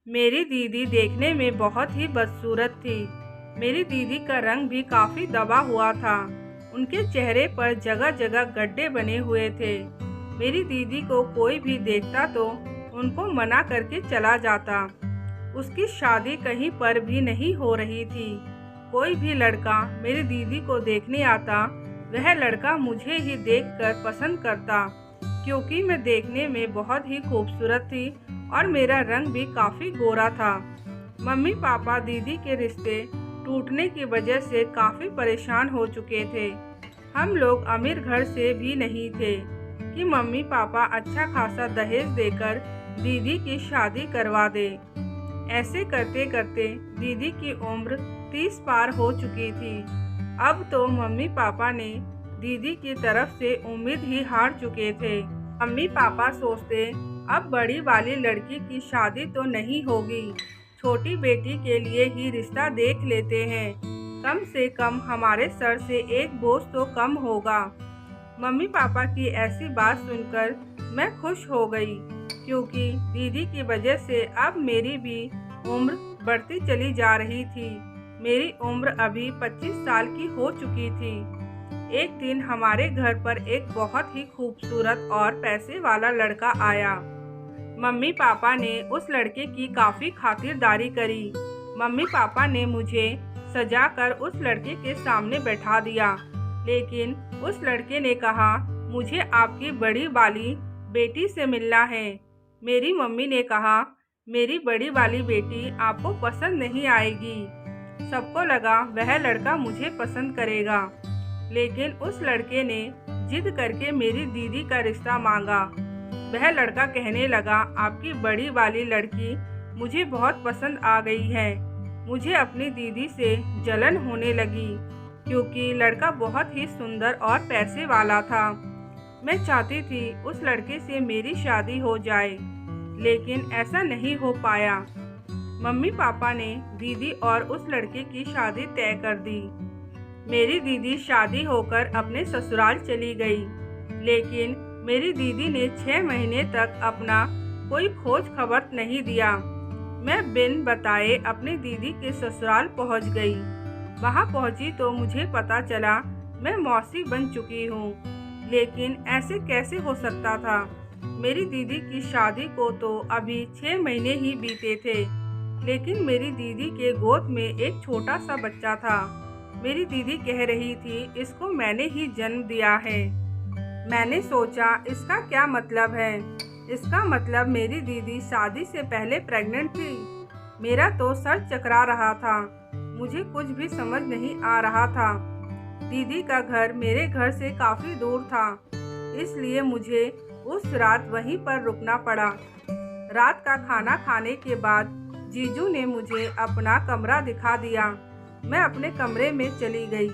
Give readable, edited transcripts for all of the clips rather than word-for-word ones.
मेरी दीदी देखने में बहुत ही बदसूरत थी। मेरी दीदी का रंग भी काफ़ी दबा हुआ था। उनके चेहरे पर जगह जगह गड्ढे बने हुए थे। मेरी दीदी को कोई भी देखता तो उनको मना करके चला जाता। उसकी शादी कहीं पर भी नहीं हो रही थी। कोई भी लड़का मेरी दीदी को देखने आता, वह लड़का मुझे ही देखकर पसंद करता, क्योंकि मैं देखने में बहुत ही खूबसूरत थी और मेरा रंग भी काफ़ी गोरा था। मम्मी पापा दीदी के रिश्ते टूटने की वजह से काफ़ी परेशान हो चुके थे। हम लोग अमीर घर से भी नहीं थे कि मम्मी पापा अच्छा खासा दहेज देकर दीदी की शादी करवा दे। ऐसे करते करते दीदी की उम्र 30 पार हो चुकी थी। अब तो मम्मी पापा ने दीदी की तरफ से उम्मीद ही हार चुके थे। मम्मी पापा सोचते अब बड़ी वाली लड़की की शादी तो नहीं होगी, छोटी बेटी के लिए ही रिश्ता देख लेते हैं, कम से कम हमारे सर से एक बोझ तो कम होगा। मम्मी पापा की ऐसी बात सुनकर मैं खुश हो गई, क्योंकि दीदी की वजह से अब मेरी भी उम्र बढ़ती चली जा रही थी। मेरी उम्र अभी 25 साल की हो चुकी थी। एक दिन हमारे घर पर एक बहुत ही खूबसूरत और पैसे वाला लड़का आया। मम्मी पापा ने उस लड़के की काफ़ी खातिरदारी करी। मम्मी पापा ने मुझे सजाकर उस लड़के के सामने बैठा दिया, लेकिन उस लड़के ने कहा, मुझे आपकी बड़ी वाली बेटी से मिलना है। मेरी मम्मी ने कहा, मेरी बड़ी वाली बेटी आपको पसंद नहीं आएगी। सबको लगा वह लड़का मुझे पसंद करेगा, लेकिन उस लड़के ने जिद करके मेरी दीदी का रिश्ता मांगा। वह लड़का कहने लगा, आपकी बड़ी वाली लड़की मुझे बहुत पसंद आ गई है। मुझे अपनी दीदी से जलन होने लगी, क्योंकि लड़का बहुत ही सुंदर और पैसे वाला था। मैं चाहती थी उस लड़के से मेरी शादी हो जाए, लेकिन ऐसा नहीं हो पाया। मम्मी पापा ने दीदी और उस लड़के की शादी तय कर दी। मेरी दीदी शादी होकर अपने ससुराल चली गई, लेकिन मेरी दीदी ने 6 महीने तक अपना कोई खोज खबर नहीं दिया। मैं बिन बताए अपनी दीदी के ससुराल पहुंच गई। वहां पहुंची तो मुझे पता चला मैं मौसी बन चुकी हूं, लेकिन ऐसे कैसे हो सकता था। मेरी दीदी की शादी को तो अभी 6 महीने ही बीते थे, लेकिन मेरी दीदी के गोद में एक छोटा सा बच्चा था। मेरी दीदी कह रही थी, इसको मैंने ही जन्म दिया है। मैंने सोचा इसका क्या मतलब है। इसका मतलब मेरी दीदी शादी से पहले प्रेग्नेंट थी। मेरा तो सर चकरा रहा था, मुझे कुछ भी समझ नहीं आ रहा था। दीदी का घर मेरे घर से काफ़ी दूर था, इसलिए मुझे उस रात वहीं पर रुकना पड़ा। रात का खाना खाने के बाद जीजू ने मुझे अपना कमरा दिखा दिया। मैं अपने कमरे में चली गई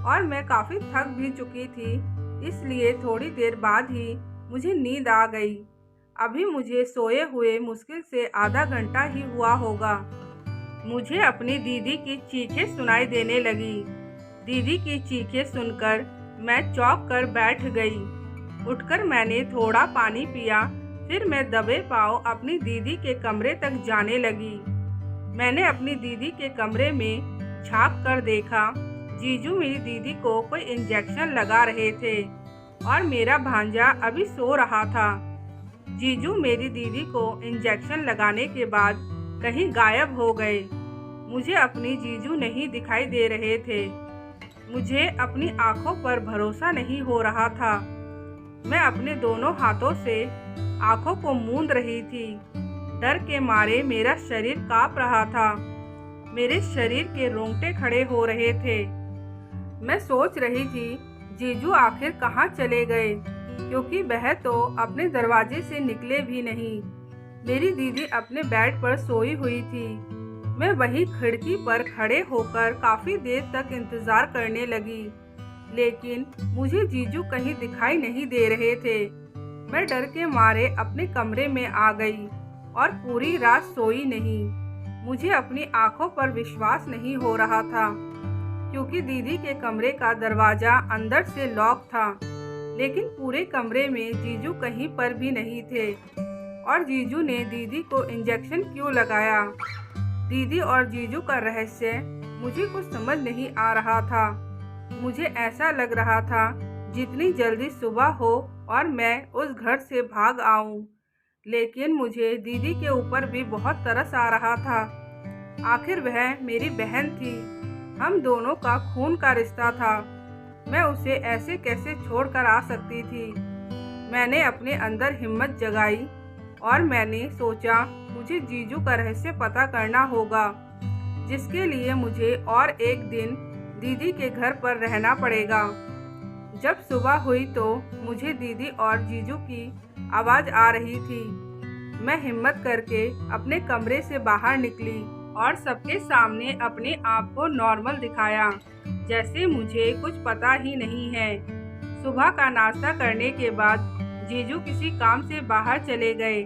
और मैं काफ़ी थक भी चुकी थी, इसलिए थोड़ी देर बाद ही मुझे नींद आ गई। अभी मुझे सोए हुए मुश्किल से आधा घंटा ही हुआ होगा। मुझे अपनी दीदी की चीखें सुनाई देने लगी। दीदी की चीखें सुनकर मैं चौंक कर बैठ गई। उठकर मैंने थोड़ा पानी पिया, फिर मैं दबे पाँव अपनी दीदी के कमरे तक जाने लगी। मैंने अपनी दीदी के कमरे में झाँक कर देखा। जीजू मेरी दीदी को कोई इंजेक्शन लगा रहे थे और मेरा भांजा अभी सो रहा था। जीजू मेरी दीदी को इंजेक्शन लगाने के बाद कहीं गायब हो गए। मुझे अपनी जीजू नहीं दिखाई दे रहे थे। मुझे अपनी आंखों पर भरोसा नहीं हो रहा था। मैं अपने दोनों हाथों से आंखों को मूंद रही थी। डर के मारे मेरा शरीर कांप रहा था। मेरे शरीर के रोंगटे खड़े हो रहे थे। मैं सोच रही थी जीजू आखिर कहाँ चले गए, क्योंकि वह तो अपने दरवाजे से निकले भी नहीं। मेरी दीदी अपने बेड पर सोई हुई थी। मैं वहीं खिड़की पर खड़े होकर काफ़ी देर तक इंतज़ार करने लगी, लेकिन मुझे जीजू कहीं दिखाई नहीं दे रहे थे। मैं डर के मारे अपने कमरे में आ गई और पूरी रात सोई नहीं। मुझे अपनी आंखों पर विश्वास नहीं हो रहा था, क्योंकि दीदी के कमरे का दरवाज़ा अंदर से लॉक था, लेकिन पूरे कमरे में जीजू कहीं पर भी नहीं थे और जीजू ने दीदी को इंजेक्शन क्यों लगाया। दीदी और जीजू का रहस्य मुझे कुछ समझ नहीं आ रहा था। मुझे ऐसा लग रहा था जितनी जल्दी सुबह हो और मैं उस घर से भाग आऊं। लेकिन मुझे दीदी के ऊपर भी बहुत तरस आ रहा था। आखिर वह मेरी बहन थी। हम दोनों का खून का रिश्ता था। मैं उसे ऐसे कैसे छोड़कर आ सकती थी। मैंने अपने अंदर हिम्मत जगाई और मैंने सोचा मुझे जीजू का रहस्य पता करना होगा, जिसके लिए मुझे और एक दिन दीदी के घर पर रहना पड़ेगा। जब सुबह हुई तो मुझे दीदी और जीजू की आवाज़ आ रही थी। मैं हिम्मत करके अपने कमरे से बाहर निकली और सबके सामने अपने आप को नॉर्मल दिखाया, जैसे मुझे कुछ पता ही नहीं है। सुबह का नाश्ता करने के बाद जीजू किसी काम से बाहर चले गए।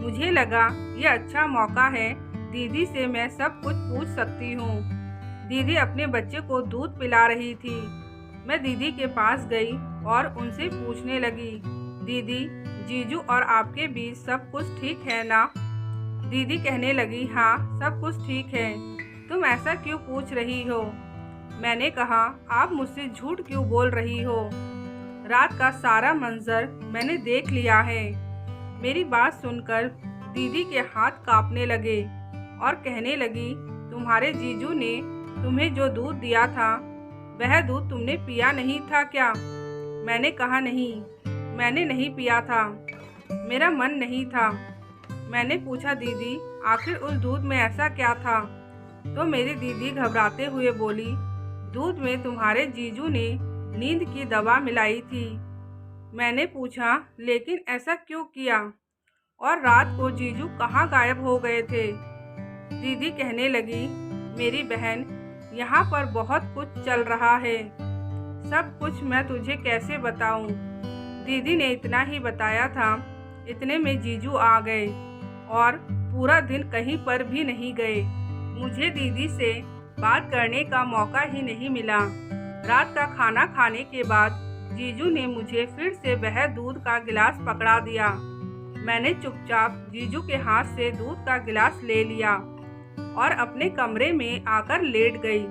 मुझे लगा ये अच्छा मौका है, दीदी से मैं सब कुछ पूछ सकती हूँ। दीदी अपने बच्चे को दूध पिला रही थी। मैं दीदी के पास गई और उनसे पूछने लगी, दीदी, जीजू और आपके बीच सब कुछ ठीक है ना? दीदी कहने लगी, हाँ सब कुछ ठीक है। तुम ऐसा क्यों पूछ रही हो? मैंने कहा, आप मुझसे झूठ क्यों बोल रही हो? रात का सारा मंजर मैंने देख लिया है। मेरी बात सुनकर दीदी के हाथ कांपने लगे और कहने लगी, तुम्हारे जीजू ने तुम्हें जो दूध दिया था वह दूध तुमने पिया नहीं था क्या? मैंने कहा, नहीं, मैंने नहीं पिया था, मेरा मन नहीं था। मैंने पूछा, दीदी आखिर उस दूध में ऐसा क्या था? तो मेरी दीदी घबराते हुए बोली, दूध में तुम्हारे जीजू ने नींद की दवा मिलाई थी। मैंने पूछा, लेकिन ऐसा क्यों किया? और रात को जीजू कहाँ गायब हो गए थे? दीदी कहने लगी, मेरी बहन, यहाँ पर बहुत कुछ चल रहा है। सब कुछ मैं तुझे कैसे बताऊं? दीदी ने इतना ही बताया था। इतने में जीजू आ गए और पूरा दिन कहीं पर भी नहीं गए। मुझे दीदी से बात करने का मौका ही नहीं मिला। रात का खाना खाने के बाद जीजू ने मुझे फिर से वह दूध का गिलास पकड़ा दिया। मैंने चुपचाप जीजू के हाथ से दूध का गिलास ले लिया और अपने कमरे में आकर लेट गई।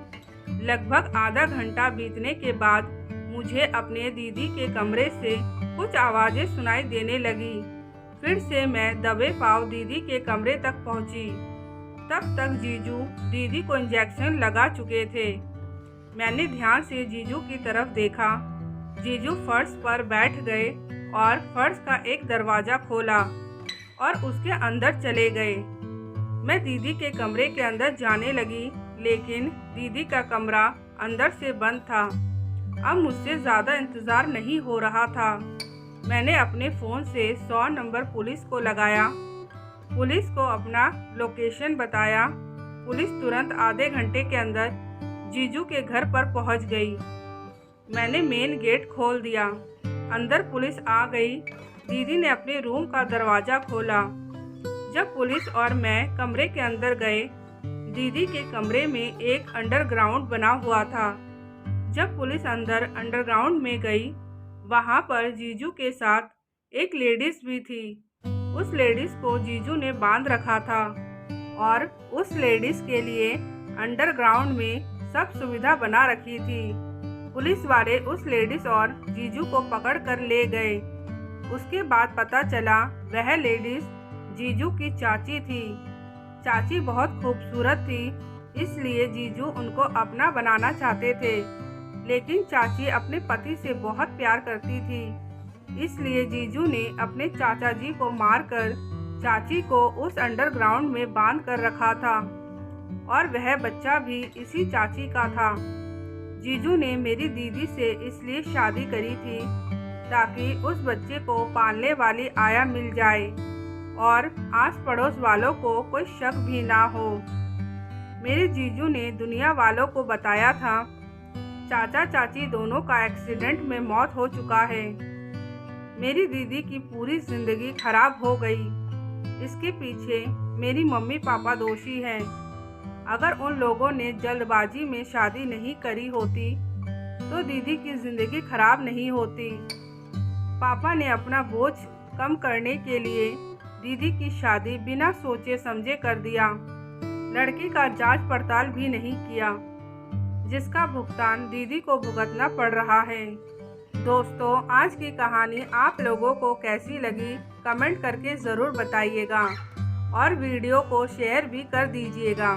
लगभग आधा घंटा बीतने के बाद मुझे अपने दीदी के कमरे से कुछ आवाज़ें सुनाई देने लगी। फिर से मैं दबे पाँव दीदी के कमरे तक पहुंची। तब तक जीजू दीदी को इंजेक्शन लगा चुके थे। मैंने ध्यान से जीजू की तरफ देखा। जीजू फर्श पर बैठ गए और फर्श का एक दरवाज़ा खोला और उसके अंदर चले गए। मैं दीदी के कमरे के अंदर जाने लगी, लेकिन दीदी का कमरा अंदर से बंद था। अब मुझसे ज़्यादा इंतज़ार नहीं हो रहा था। मैंने अपने फ़ोन से 100 नंबर पुलिस को लगाया। पुलिस को अपना लोकेशन बताया। पुलिस तुरंत आधे घंटे के अंदर जीजू के घर पर पहुंच गई। मैंने मेन गेट खोल दिया। अंदर पुलिस आ गई। दीदी ने अपने रूम का दरवाज़ा खोला। जब पुलिस और मैं कमरे के अंदर गए, दीदी के कमरे में एक अंडरग्राउंड बना हुआ था। जब पुलिस अंदर अंडरग्राउंड में गई, वहाँ पर जीजू के साथ एक लेडीज़ भी थी। उस लेडीज़ को जीजू ने बांध रखा था और उस लेडीज़ के लिए अंडरग्राउंड में सब सुविधा बना रखी थी। पुलिस वाले उस लेडीज़ और जीजू को पकड़ कर ले गए। उसके बाद पता चला वह लेडीज़ जीजू की चाची थी। चाची बहुत खूबसूरत थी, इसलिए जीजू उनको अपना बनाना चाहते थे। लेकिन चाची अपने पति से बहुत प्यार करती थी, इसलिए जीजू ने अपने चाचा जी को मारकर चाची को उस अंडरग्राउंड में बांध कर रखा था और वह बच्चा भी इसी चाची का था। जीजू ने मेरी दीदी से इसलिए शादी करी थी ताकि उस बच्चे को पालने वाली आया मिल जाए और आस पड़ोस वालों को कोई शक भी ना हो। मेरे जीजू ने दुनिया वालों को बताया था चाचा चाची दोनों का एक्सीडेंट में मौत हो चुका है। मेरी दीदी की पूरी ज़िंदगी खराब हो गई। इसके पीछे मेरी मम्मी पापा दोषी हैं। अगर उन लोगों ने जल्दबाजी में शादी नहीं करी होती तो दीदी की ज़िंदगी खराब नहीं होती। पापा ने अपना बोझ कम करने के लिए दीदी की शादी बिना सोचे समझे कर दिया। लड़की का जांच पड़ताल भी नहीं किया, जिसका भुगतान दीदी को भुगतना पड़ रहा है। दोस्तों, आज की कहानी आप लोगों को कैसी लगी कमेंट करके ज़रूर बताइएगा और वीडियो को शेयर भी कर दीजिएगा।